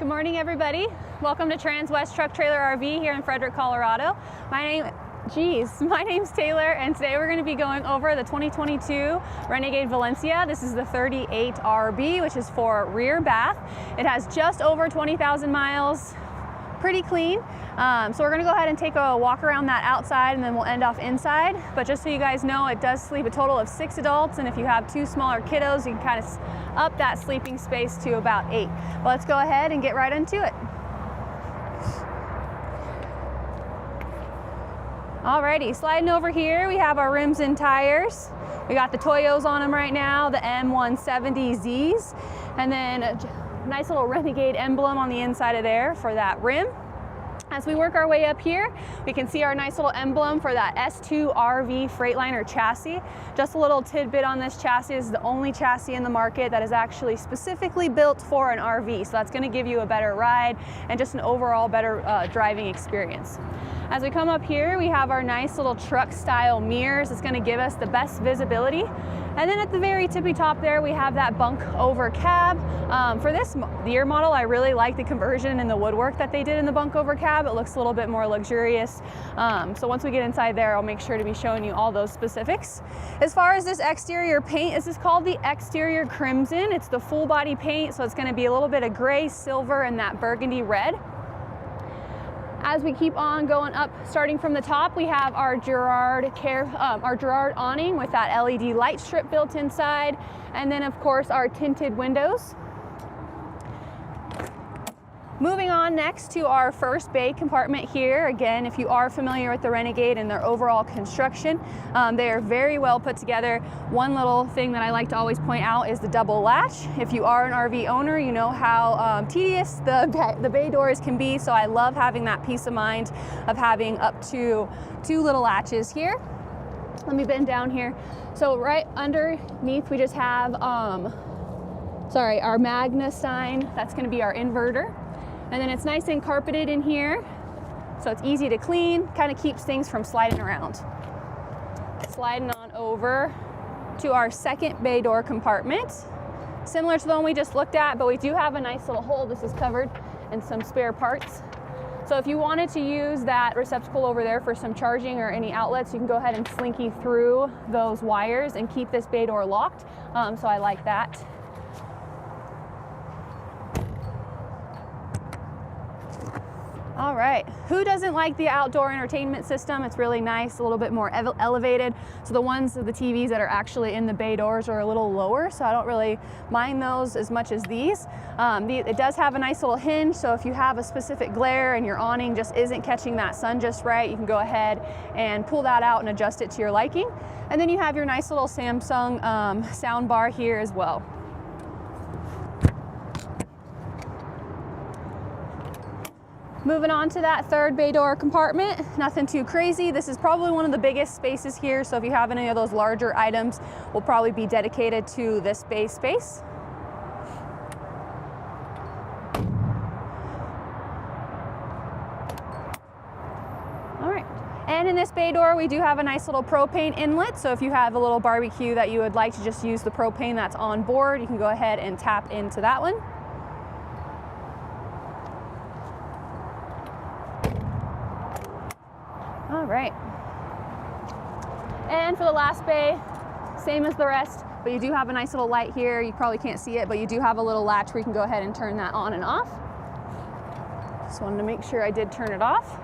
Good morning, everybody. Welcome to Transwest Truck Trailer RV here in Frederick, Colorado. My name's Taylor, and today we're going to be going over the 2022 Renegade Valencia. This is the 38 RB, which is for rear bath. It has just over 20,000 miles, pretty clean. So we're going to go ahead and take a walk around that outside, and then we'll end off inside. But just so you guys know, it does sleep a total of 6 adults, and if you have 2 smaller kiddos, you can kind of up that sleeping space to about 8. But let's go ahead and get right into it. Alrighty, sliding over here, we have our rims and tires. We got the Toyos on them right now, the M170Zs, and then a nice little Renegade emblem on the inside of there for that rim. As we work our way up here, we can see our nice little emblem for that S2 RV Freightliner chassis. Just a little tidbit on this chassis: is the only chassis in the market that is actually specifically built for an RV. So that's going to give you a better ride and just an overall better driving experience. As we come up here, we have our nice little truck style mirrors. It's going to give us the best visibility. And then at the very tippy top there, we have that bunk over cab. For this year model, I really like the conversion and the woodwork that they did in the bunk over cab. It looks a little bit more luxurious. So once we get inside there, I'll make sure to be showing you all those specifics. As far as this exterior paint, this is called the exterior crimson. It's the full body paint, so it's going to be a little bit of gray, silver, and that burgundy red. As we keep on going up, starting from the top, we have our Girard awning with that LED light strip built inside, and then of course our tinted windows. Moving on next to our first bay compartment here. Again, if you are familiar with the Renegade and their overall construction, they are very well put together. One little thing that I like to always point out is the double latch. If you are an RV owner, you know how tedious the bay doors can be, so I love having that peace of mind of having up to 2 little latches here. Let me bend down here. So right underneath we just have our Magna sign. That's going to be our inverter. And then it's nice and carpeted in here, so it's easy to clean, kind of keeps things from sliding around. Sliding on over to our second bay door compartment. Similar to the one we just looked at, but we do have a nice little hole. This is covered in some spare parts. So if you wanted to use that receptacle over there for some charging or any outlets, you can go ahead and slinky through those wires and keep this bay door locked. So I like that. All right, who doesn't like the outdoor entertainment system? It's really nice, a little bit more elevated. So the TVs that are actually in the bay doors are a little lower, so I don't really mind those as much as these. It does have a nice little hinge, so if you have a specific glare and your awning just isn't catching that sun just right, you can go ahead and pull that out and adjust it to your liking. And then you have your nice little Samsung sound bar here as well. Moving on to that third bay door compartment, nothing too crazy. This is probably one of the biggest spaces here, so if you have any of those larger items, will probably be dedicated to this bay space. All right, and in this bay door, we do have a nice little propane inlet, so if you have a little barbecue that you would like to just use the propane that's on board, you can go ahead and tap into that one. All right, and for the last bay, same as the rest, but you do have a nice little light here. You probably can't see it, but you do have a little latch where you can go ahead and turn that on and off. Just wanted to make sure I did turn it off.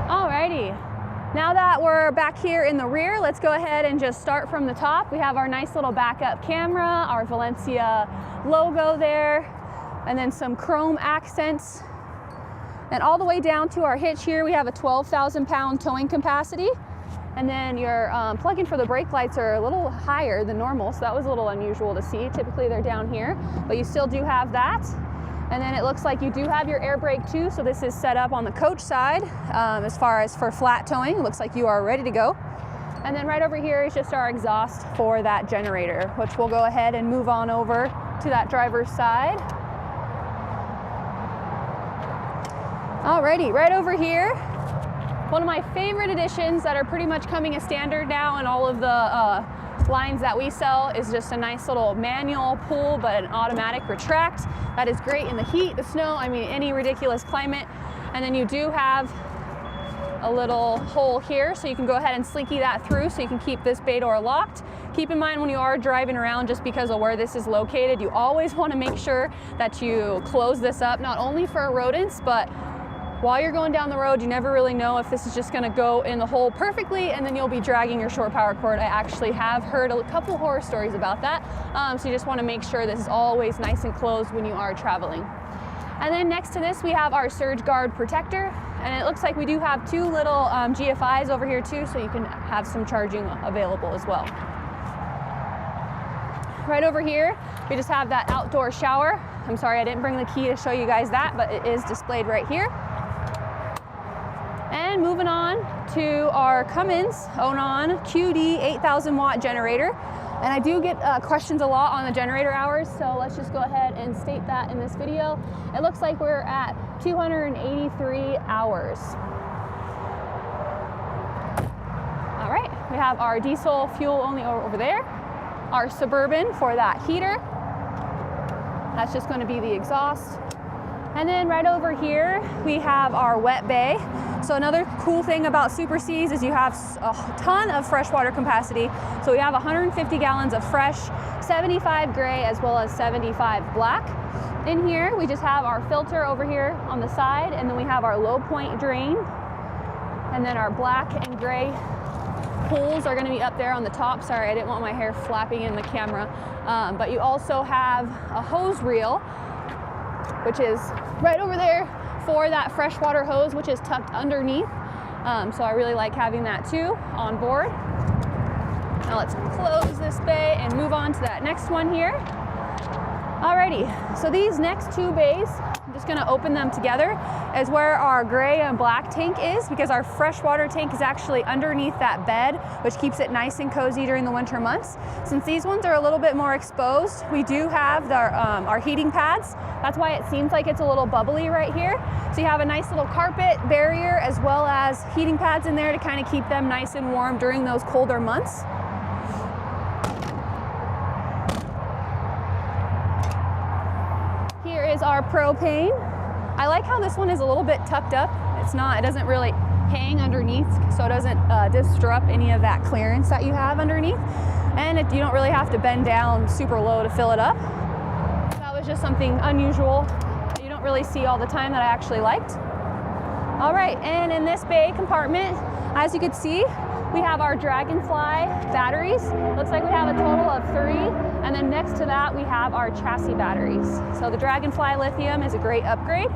Alrighty, now that we're back here in the rear, let's go ahead and just start from the top. We have our nice little backup camera, our Valencia logo there, and then some chrome accents. And all the way down to our hitch here, we have a 12,000 pound towing capacity. And then your plug-in for the brake lights are a little higher than normal, so that was a little unusual to see. Typically they're down here, but you still do have that. And then it looks like you do have your air brake too, so this is set up on the coach side. As far as for flat towing, it looks like you are ready to go. And then right over here is just our exhaust for that generator, which we'll go ahead and move on over to that driver's side. Alrighty, right over here, one of my favorite additions that are pretty much coming as standard now in all of the lines that we sell is just a nice little manual pull, but an automatic retract. That is great in the heat, the snow, I mean, any ridiculous climate. And then you do have a little hole here, so you can go ahead and slinky that through so you can keep this bay door locked. Keep in mind when you are driving around, just because of where this is located, you always want to make sure that you close this up, not only for rodents, but while you're going down the road, you never really know if this is just going to go in the hole perfectly and then you'll be dragging your short power cord. I actually have heard a couple horror stories about that. So you just want to make sure this is always nice and closed when you are traveling. And then next to this, we have our surge guard protector. And it looks like we do have two little GFIs over here too, so you can have some charging available as well. Right over here, we just have that outdoor shower. I'm sorry, I didn't bring the key to show you guys that, but it is displayed right here. And moving on to our Cummins Onan QD 8,000 watt generator. And I do get questions a lot on the generator hours, so let's just go ahead and state that in this video. It looks like we're at 283 hours. All right, we have our diesel fuel only over there, our Suburban for that heater. That's just going to be the exhaust. And then right over here, we have our wet bay. So another cool thing about Super Cs is you have a ton of freshwater capacity. So we have 150 gallons of fresh, 75 gray, as well as 75 black. In here, we just have our filter over here on the side, and then we have our low point drain. And then our black and gray pools are gonna be up there on the top. Sorry, I didn't want my hair flapping in the camera. But you also have a hose reel, which is right over there for that freshwater hose, which is tucked underneath. So I really like having that too on board. Now let's close this bay and move on to that next one here. Alrighty, so these next two bays, I'm just gonna open them together, is where our gray and black tank is, because our freshwater tank is actually underneath that bed, which keeps it nice and cozy during the winter months. Since these ones are a little bit more exposed, we do have our heating pads. That's why it seems like it's a little bubbly right here. So you have a nice little carpet barrier as well as heating pads in there to kind of keep them nice and warm during those colder months. Here is our propane. I like how this one is a little bit tucked up. It doesn't really hang underneath, so it doesn't disrupt any of that clearance that you have underneath. And you don't really have to bend down super low to fill it up. That was just something unusual that you don't really see all the time that I actually liked. All right, and in this bay compartment, as you can see, we have our Dragonfly batteries. Looks like we have a total of 3. And then next to that, we have our chassis batteries. So the Dragonfly lithium is a great upgrade.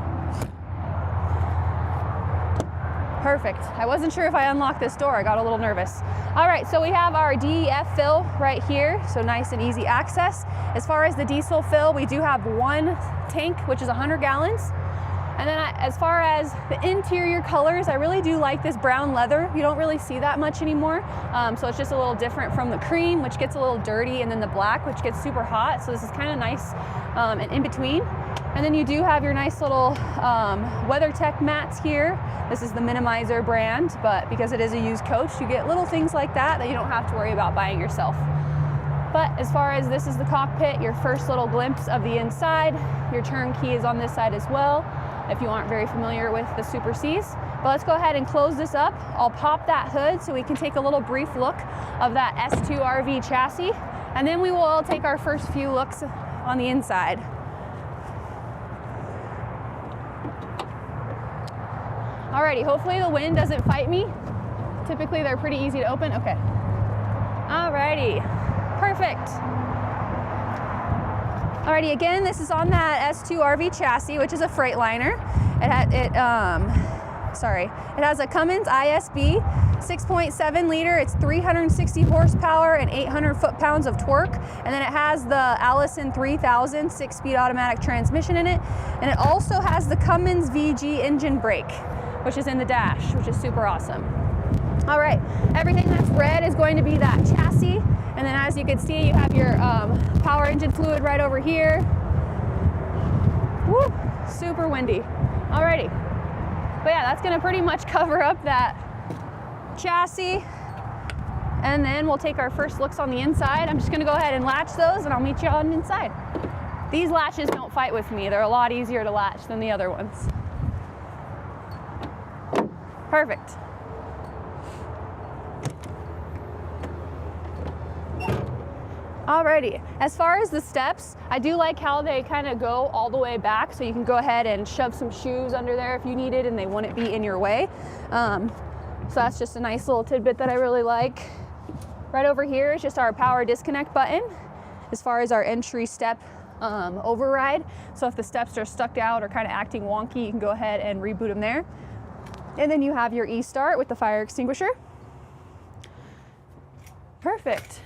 Perfect. I wasn't sure if I unlocked this door. I got a little nervous. All right, so we have our DEF fill right here. So nice and easy access. As far as the diesel fill, we do have one tank, which is 100 gallons. And then as far as the interior colors, I really do like this brown leather. You don't really see that much anymore. So it's just a little different from the cream, which gets a little dirty, and then the black, which gets super hot. So this is kind of nice and in between. And then you do have your nice little WeatherTech mats here. This is the Minimizer brand, but because it is a used coach, you get little things like that you don't have to worry about buying yourself. But as far as this is the cockpit, your first little glimpse of the inside. Your turnkey is on this side as well, if you aren't very familiar with the Super Cs. But let's go ahead and close this up. I'll pop that hood so we can take a little brief look of that S2 RV chassis, and then we will take our first few looks on the inside. Alrighty, hopefully the wind doesn't fight me. Typically they're pretty easy to open. Okay. Alrighty, perfect. Alrighty, again, this is on that S2 RV chassis, which is a Freightliner. It has a Cummins ISB 6.7 liter. It's 360 horsepower and 800 foot-pounds of torque. And then it has the Allison 3000 6-speed automatic transmission in it. And it also has the Cummins VG engine brake, which is in the dash, which is super awesome. All right, everything that's red is going to be that chassis. And then as you can see, you have your power engine fluid right over here. Woo, super windy. Alrighty, but yeah, that's gonna pretty much cover up that chassis. And then we'll take our first looks on the inside. I'm just gonna go ahead and latch those and I'll meet you on the inside. These latches don't fight with me. They're a lot easier to latch than the other ones. Perfect. Alrighty, as far as the steps, I do like how they kind of go all the way back, so you can go ahead and shove some shoes under there if you needed and they wouldn't be in your way. So that's just a nice little tidbit that I really like. Right over here is just our power disconnect button as far as our entry step override. So if the steps are stuck out or kind of acting wonky, you can go ahead and reboot them there. And then you have your e-start with the fire extinguisher. Perfect.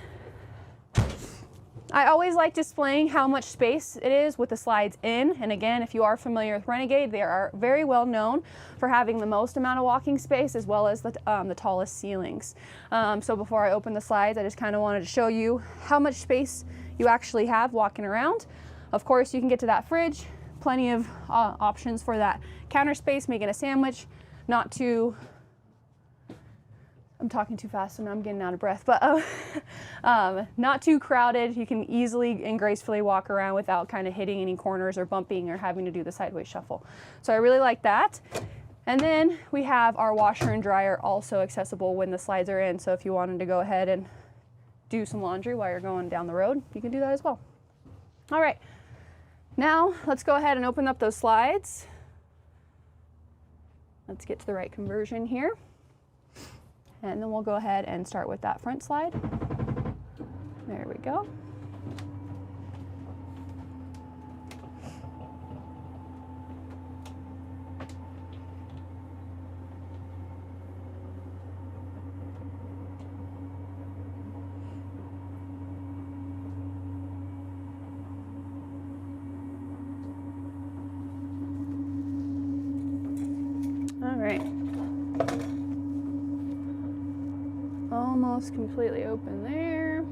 I always like displaying how much space it is with the slides in. And again, if you are familiar with Renegade, they are very well known for having the most amount of walking space as well as the tallest ceilings. So before I open the slides, I just kind of wanted to show you how much space you actually have walking around. Of course, you can get to that fridge, plenty of options for that counter space, making a sandwich, not too, I'm talking too fast and I'm getting out of breath, but not too crowded. You can easily and gracefully walk around without kind of hitting any corners or bumping or having to do the sideways shuffle. So I really like that. And then we have our washer and dryer also accessible when the slides are in. So if you wanted to go ahead and do some laundry while you're going down the road, you can do that as well. All right, now let's go ahead and open up those slides. Let's get to the right conversion here. And then we'll go ahead and start with that front slide. There we go. All right. Almost completely open there.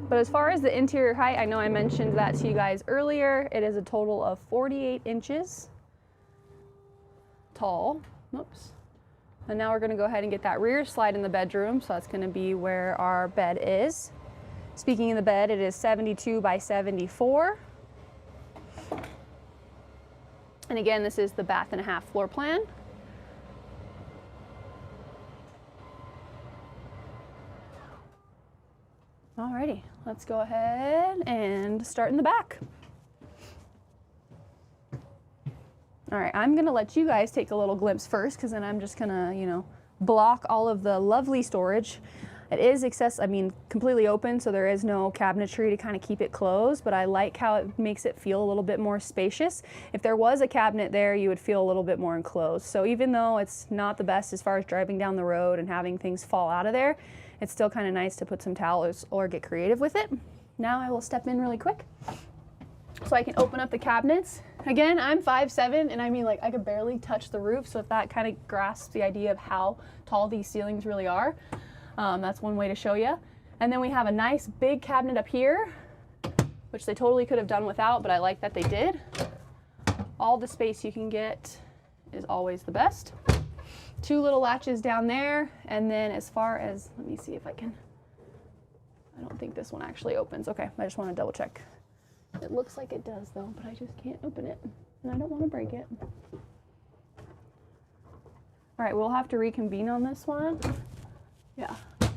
But as far as the interior height, I know I mentioned that to you guys earlier. It is a total of 48 inches tall. Oops. And now we're going to go ahead and get that rear slide in the bedroom. So that's going to be where our bed is. Speaking of the bed, it is 72 by 74. And again, this is the bath and a half floor plan. Alrighty, let's go ahead and start in the back. All right, I'm gonna let you guys take a little glimpse first, because then I'm just gonna, block all of the lovely storage. It is completely open, so there is no cabinetry to kind of keep it closed, but I like how it makes it feel a little bit more spacious. If there was a cabinet there, you would feel a little bit more enclosed. So even though it's not the best as far as driving down the road and having things fall out of there, it's still kind of nice to put some towels or get creative with it. Now I will step in really quick so I can open up the cabinets. Again, I'm 5'7", and I could barely touch the roof, so if that kind of grasps the idea of how tall these ceilings really are, that's one way to show you. And then we have a nice big cabinet up here, which they totally could have done without, but I like that they did. All the space you can get is always the best. Two little latches down there, and then as far as, let me see if I can, I don't think this one actually opens. Okay, I just want to double check. It looks like it does though, but I just can't open it, and I don't want to break it. All right, we'll have to reconvene on this one. Yeah,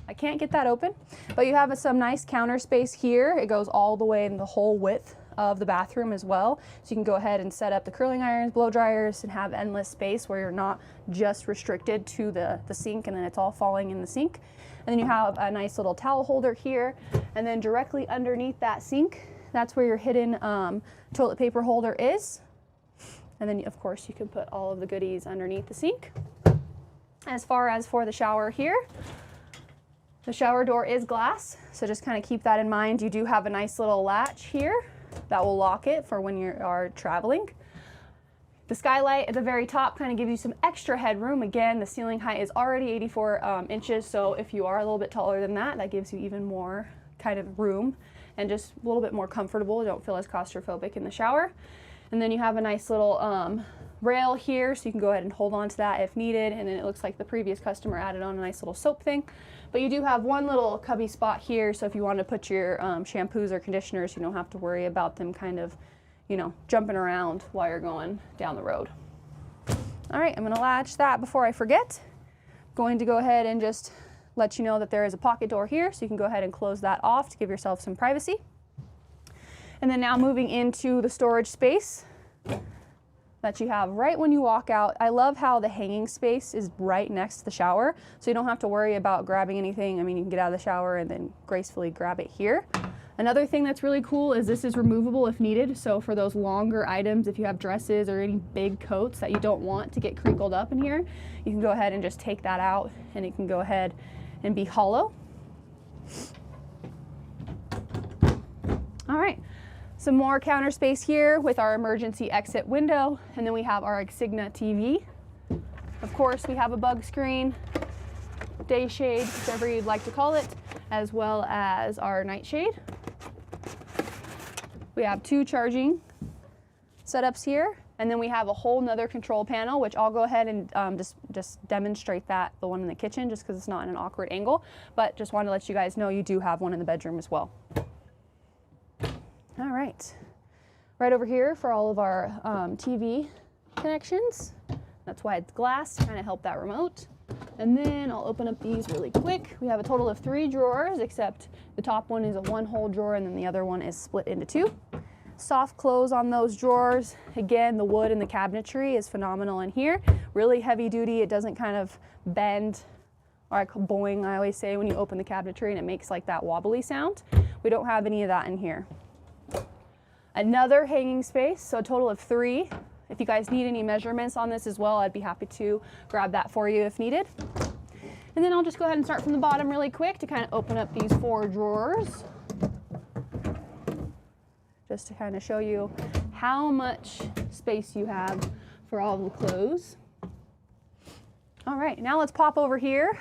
I can't get that open, but you have some nice counter space here. It goes all the way in the whole width of the bathroom as well. So you can go ahead and set up the curling irons, blow dryers, and have endless space where you're not just restricted to the sink and then it's all falling in the sink. And then you have a nice little towel holder here. And then directly underneath that sink, that's where your hidden toilet paper holder is. And then of course you can put all of the goodies underneath the sink. As far as for the shower here, the shower door is glass, so just kind of keep that in mind. You do have a nice little latch here that will lock it for when you are traveling. The skylight at the very top kind of gives you some extra headroom. Again, the ceiling height is already 84 inches, so if you are a little bit taller than that, that gives you even more kind of room and just a little bit more comfortable. You don't feel as claustrophobic in the shower. And then you have a nice little rail here, so you can go ahead and hold on to that if needed. And then it looks like the previous customer added on a nice little soap thing. But you do have one little cubby spot here, so if you want to put your shampoos or conditioners, you don't have to worry about them kind of, you know, jumping around while you're going down the road. All right, I'm going to latch that before I forget. Going to go ahead and just let you know that there is a pocket door here, so you can go ahead and close that off to give yourself some privacy. And then now moving into the storage space that you have right when you walk out. I love how the hanging space is right next to the shower, so you don't have to worry about grabbing anything. I mean, you can get out of the shower and then gracefully grab it here. Another thing that's really cool is this is removable if needed. So for those longer items, if you have dresses or any big coats that you don't want to get crinkled up in here, you can go ahead and just take that out and it can go ahead and be hollow. All right. Some more counter space here with our emergency exit window, and then we have our Insignia TV. Of course, we have a bug screen, day shade, whichever you'd like to call it, as well as our night shade. We have 2 charging setups here, and then we have a whole nother control panel, which I'll go ahead and just demonstrate that, the one in the kitchen, just because it's not in an awkward angle, but just wanted to let you guys know you do have one in the bedroom as well. All right, right over here for all of our TV connections. That's why it's glass, to kind of help that remote. And then I'll open up these really quick. We have a total of 3 drawers, except the top one is a 1-hole drawer and then the other one is split into 2. Soft close on those drawers. Again, the wood and the cabinetry is phenomenal in here. Really heavy duty, it doesn't kind of bend, or like boing, I always say when you open the cabinetry and it makes like that wobbly sound. We don't have any of that in here. Another hanging space, so a total of 3. If you guys need any measurements on this as well, I'd be happy to grab that for you if needed. And then I'll just go ahead and start from the bottom really quick to kind of open up these 4 drawers. Just to kind of show you how much space you have for all the clothes. All right, now let's pop over here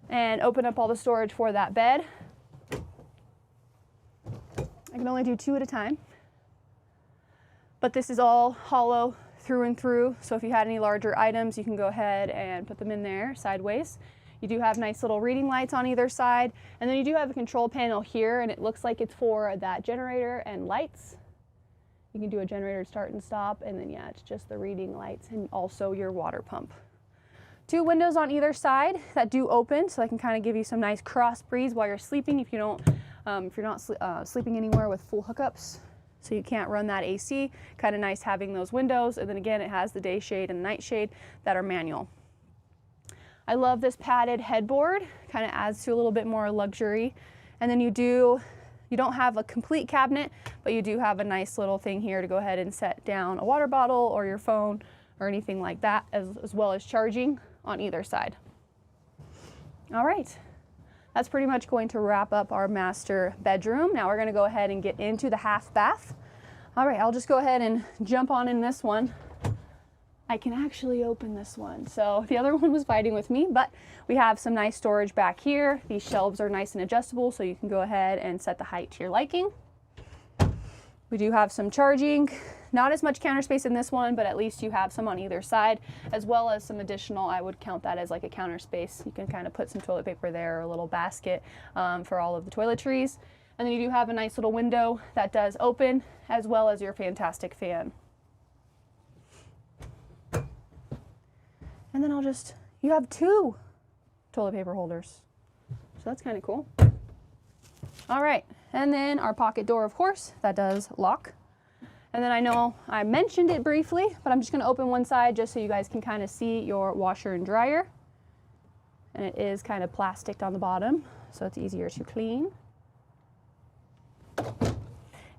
and open up all the storage for that bed. I can only do 2 at a time, but this is all hollow through and through, so if you had any larger items, you can go ahead and put them in there sideways. You do have nice little reading lights on either side, and then you do have a control panel here, and it looks like it's for that generator and lights. You can do a generator start and stop, and then yeah, it's just the reading lights and also your water pump. 2 windows on either side that do open, so I can kind of give you some nice cross breeze while you're sleeping if you're not sleeping anywhere with full hookups, so you can't run that AC. Kind of nice having those windows, and then again it has the day shade and night shade that are manual. I love this padded headboard, kind of adds to a little bit more luxury. And then you don't have a complete cabinet, but you do have a nice little thing here to go ahead and set down a water bottle or your phone or anything like that, as well as charging on either side. All right. That's pretty much going to wrap up our master bedroom. Now we're going to go ahead and get into the half bath. All right, I'll just go ahead and jump on in this one. I can actually open this one. So the other one was fighting with me, but we have some nice storage back here. These shelves are nice and adjustable, so you can go ahead and set the height to your liking. We do have some charging. Not as much counter space in this one, but at least you have some on either side, as well as some additional, I would count that as like a counter space. You can kind of put some toilet paper there or a little basket for all of the toiletries. And then you do have a nice little window that does open, as well as your fantastic fan. And then you have 2 toilet paper holders. So that's kind of cool. All right, and then our pocket door, of course, that does lock. And then I know I mentioned it briefly, but I'm just going to open one side just so you guys can kind of see your washer and dryer. And it is kind of plastic on the bottom, so it's easier to clean.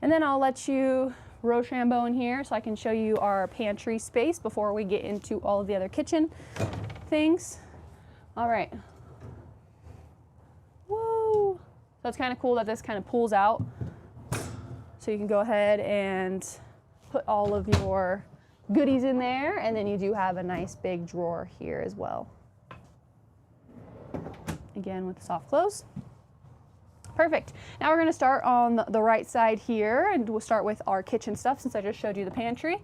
And then I'll let you Rochambeau in here so I can show you our pantry space before we get into all of the other kitchen things. All right. Woo! So it's kind of cool that this kind of pulls out. So you can go ahead and put all of your goodies in there, and then you do have a nice big drawer here as well. Again with the soft close. Perfect. Now we're going to start on the right side here, and we'll start with our kitchen stuff since I just showed you the pantry.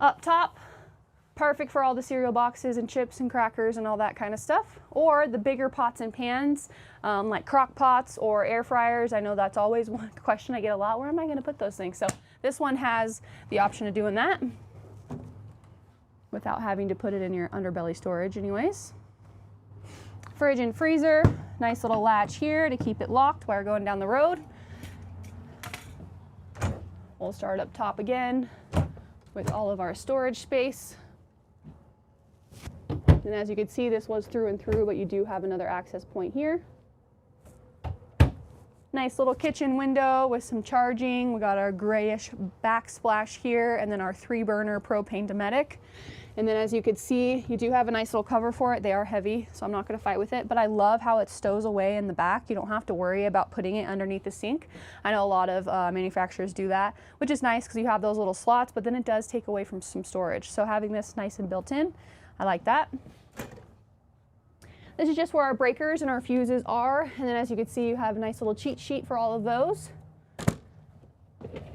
Up top, perfect for all the cereal boxes and chips and crackers and all that kind of stuff. Or the bigger pots and pans, like crock pots or air fryers. I know that's always one question I get a lot. Where am I gonna put those things? So this one has the option of doing that without having to put it in your underbelly storage anyways. Fridge and freezer, nice little latch here to keep it locked while we're going down the road. We'll start up top again with all of our storage space. And as you can see, this was through and through, but you do have another access point here. Nice little kitchen window with some charging. We got our grayish backsplash here, and then our 3-burner propane Dometic. And then as you can see, you do have a nice little cover for it. They are heavy, so I'm not gonna fight with it, but I love how it stows away in the back. You don't have to worry about putting it underneath the sink. I know a lot of manufacturers do that, which is nice because you have those little slots, but then it does take away from some storage. So having this nice and built in, I like that. This is just where our breakers and our fuses are. And then as you can see, you have a nice little cheat sheet for all of those. And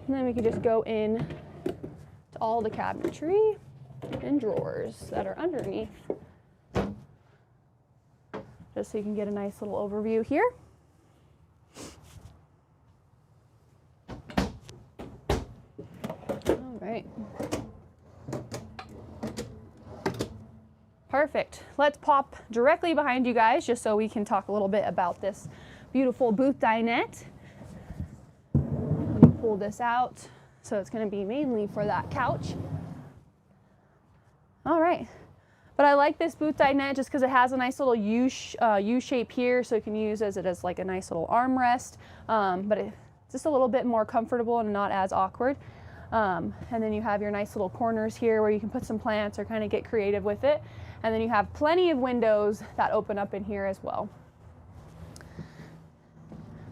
then we can just go in to all the cabinetry and drawers that are underneath. Just so you can get a nice little overview here. All right. Perfect. Let's pop directly behind you guys just so we can talk a little bit about this beautiful booth dinette. Let me pull this out. So it's going to be mainly for that couch. All right. But I like this booth dinette just because it has a nice little U shape here, so you can use it as like a nice little armrest, but it's just a little bit more comfortable and not as awkward. And then you have your nice little corners here where you can put some plants or kind of get creative with it. And then you have plenty of windows that open up in here as well.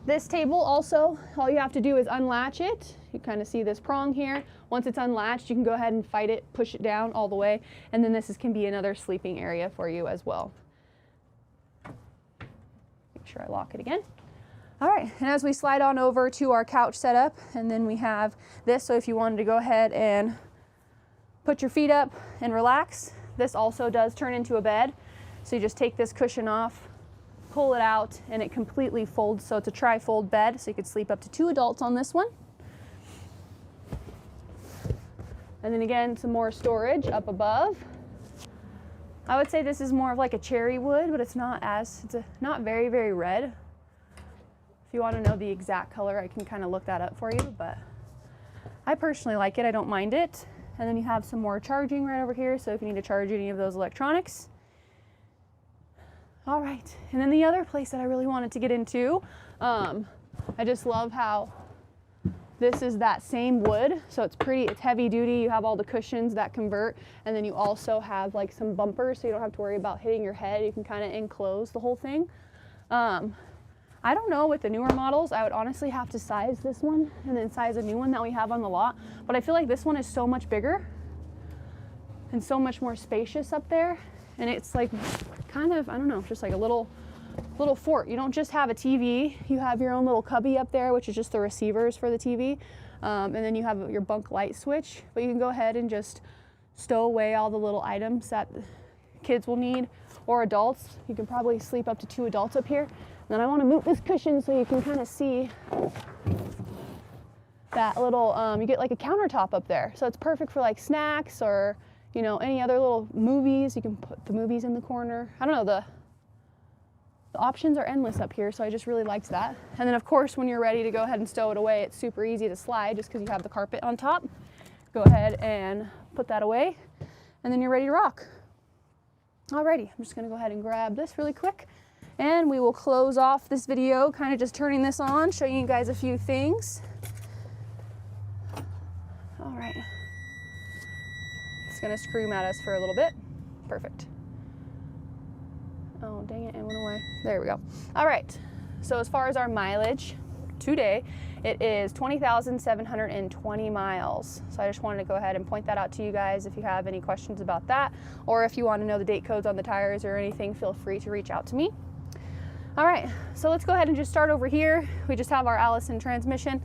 This table also, all you have to do is unlatch it. You kind of see this prong here. Once it's unlatched, you can go ahead and fight it, push it down all the way. And then this can be another sleeping area for you as well. Make sure I lock it again. All right, and as we slide on over to our couch setup, and then we have this, so if you wanted to go ahead and put your feet up and relax, this also does turn into a bed. So you just take this cushion off, pull it out, and it completely folds, so it's a tri-fold bed, so you could sleep up to 2 adults on this one. And then again, some more storage up above. I would say this is more of like a cherry wood, but it's not not very, very red. If you want to know the exact color, I can kind of look that up for you, but I personally like it. I don't mind it. And then you have some more charging right over here, so if you need to charge any of those electronics. All right, and then the other place that I really wanted to get into, I just love how this is that same wood, so it's heavy duty. You have all the cushions that convert, and then you also have like some bumpers, so you don't have to worry about hitting your head. You can kind of enclose the whole thing. I don't know with the newer models, I would honestly have to size this one and then size a new one that we have on the lot, but I feel like this one is so much bigger and so much more spacious up there, and it's like kind of, I don't know, just like a little fort. You don't just have a TV, you have your own little cubby up there, which is just the receivers for the TV, and then you have your bunk light switch, but you can go ahead and just stow away all the little items that kids will need, or adults. You can probably sleep up to 2 adults up here. And then I want to move this cushion so you can kind of see that little, you get like a countertop up there. So it's perfect for like snacks or, you know, any other little movies. You can put the movies in the corner. I don't know, the options are endless up here, so I just really liked that. And then of course, when you're ready to go ahead and stow it away, it's super easy to slide just because you have the carpet on top. Go ahead and put that away, and then you're ready to rock. Alrighty, I'm just gonna go ahead and grab this really quick. And we will close off this video, kind of just turning this on, showing you guys a few things. All right. It's gonna scream at us for a little bit. Perfect. Oh, dang it, it went away. There we go. All right, so as far as our mileage today, it is 20,720 miles. So I just wanted to go ahead and point that out to you guys. If you have any questions about that, or if you want to know the date codes on the tires or anything, feel free to reach out to me. All right, so let's go ahead and just start over here. We just have our Allison transmission.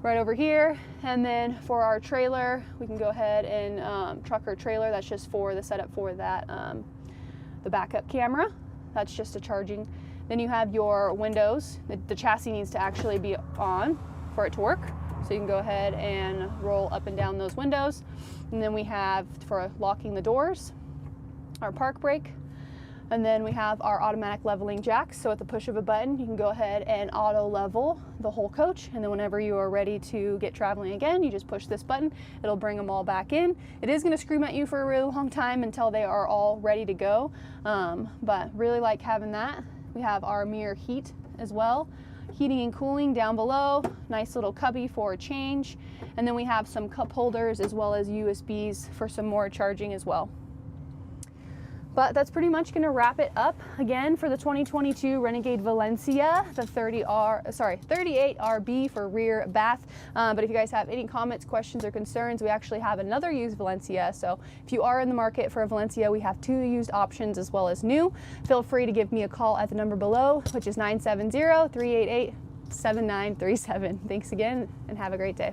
right over here. And then for our trailer, we can go ahead and trucker trailer. That's just for the setup for that, the backup camera. That's just a charging. Then you have your windows. The chassis needs to actually be on for it to work. So you can go ahead and roll up and down those windows. And then we have for locking the doors, our park brake. And then we have our automatic leveling jacks. So at the push of a button, you can go ahead and auto level the whole coach. And then whenever you are ready to get traveling again, you just push this button. It'll bring them all back in. It is going to scream at you for a really long time until they are all ready to go. But really like having that. We have our mirror heat as well. Heating and cooling down below. Nice little cubby for a change. And then we have some cup holders as well as USBs for some more charging as well. But that's pretty much going to wrap it up again for the 2022 Renegade Valencia, the 38RB for rear bath. But if you guys have any comments, questions, or concerns, we actually have another used Valencia. So if you are in the market for a Valencia, we have 2 used options as well as new. Feel free to give me a call at the number below, which is 970-388-7937. Thanks again and have a great day.